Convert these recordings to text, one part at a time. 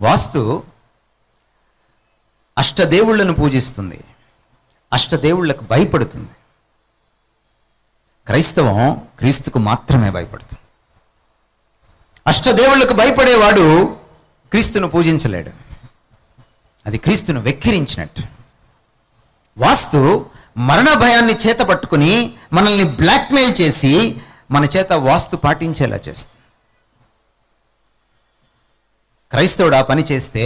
వాస్తు అష్టదేవుళ్లను పూజిస్తుంది, అష్టదేవుళ్లకు భయపడుతుంది. క్రైస్తవం క్రీస్తుకు మాత్రమే భయపడుతుంది. అష్టదేవుళ్లకు భయపడేవాడు క్రీస్తును పూజించలేడు. అది క్రీస్తును వెక్కిరించినట్టు. వాస్తు మరణ భయాన్ని చేత పట్టుకుని మనల్ని బ్లాక్మెయిల్ చేసి మన చేత వాస్తు పాటించేలా చేస్తుంది. క్రైస్తవుడు ఆ పని చేస్తే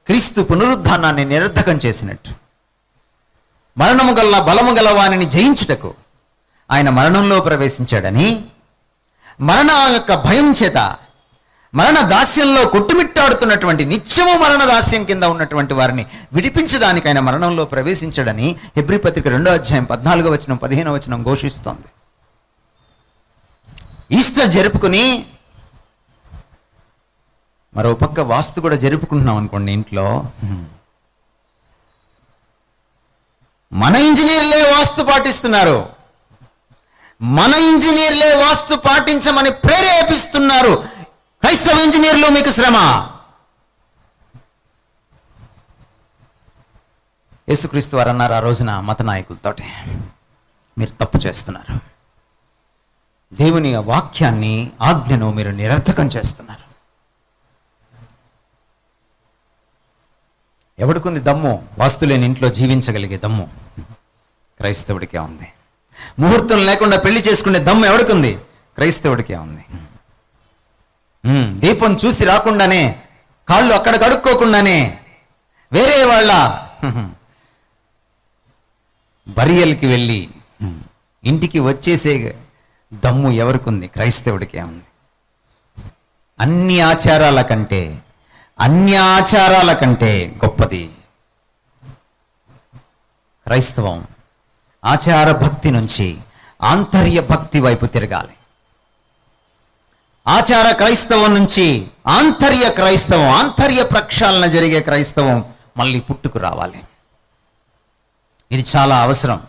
క్రీస్తు పునరుద్ధానాన్ని నిరర్ధకం చేసినట్టు. మరణము గల బలము గల వానిని జయించుటకు ఆయన మరణంలో ప్రవేశించాడని, మరణ యొక్క భయం చేత మరణ దాస్యంలో కొట్టుమిట్టాడుతున్నటువంటి, నిత్యము మరణ దాస్యం కింద ఉన్నటువంటి వారిని విడిపించడానికి ఆయన మరణంలో ప్రవేశించాడని హెబ్రీ పత్రిక 2వ అధ్యాయం 14వ వచనం 15వ వచనం ఘోషిస్తోంది. ఈస్టర్ జరుపుకుని మరో పక్క వాస్తు కూడా జరుపుకుంటున్నాం అనుకోండి ఇంట్లో. మన ఇంజనీర్లే వాస్తు పాటిస్తున్నారు, మన ఇంజనీర్లే వాస్తు పాటించమని ప్రేరేపిస్తున్నారు. క్రైస్తవ ఇంజనీర్లు మీకు శ్రమ. యేసుక్రీస్తు వారు అన్నారు ఆ రోజున మత నాయకులతోటి, మీరు తప్పు చేస్తున్నారు, దేవుని వాక్యాన్ని ఆజ్ఞను మీరు నిరర్థకం చేస్తున్నారు. ఎవడికుంది దమ్ము? వాస్తు లేని ఇంట్లో జీవించగలిగే దమ్ము క్రైస్తవుడికే ఉంది. ముహూర్తం లేకుండా పెళ్లి చేసుకునే దమ్ము ఎవడికుంది? క్రైస్తవుడికే ఉంది. దీపం చూసి రాకుండానే, కాళ్ళు అక్కడ కడుక్కోకుండానే వేరే వాళ్ళ బరియల్కి వెళ్ళి ఇంటికి వచ్చేసే దమ్ము ఎవరికుంది? క్రైస్తవుడికే ఉంది. అన్ని ఆచారాల కంటే గొప్పది క్రైస్తవం. ఆచార భక్తి నుంచి ఆంతర్య భక్తి వైపు తిరగాలి. ఆచార క్రైస్తవం నుంచి ఆంతర్య క్రైస్తవం, ఆంతర్య ప్రక్షాళన జరిగే క్రైస్తవం మళ్ళీ పుట్టుకు రావాలి. ఇది చాలా అవసరం.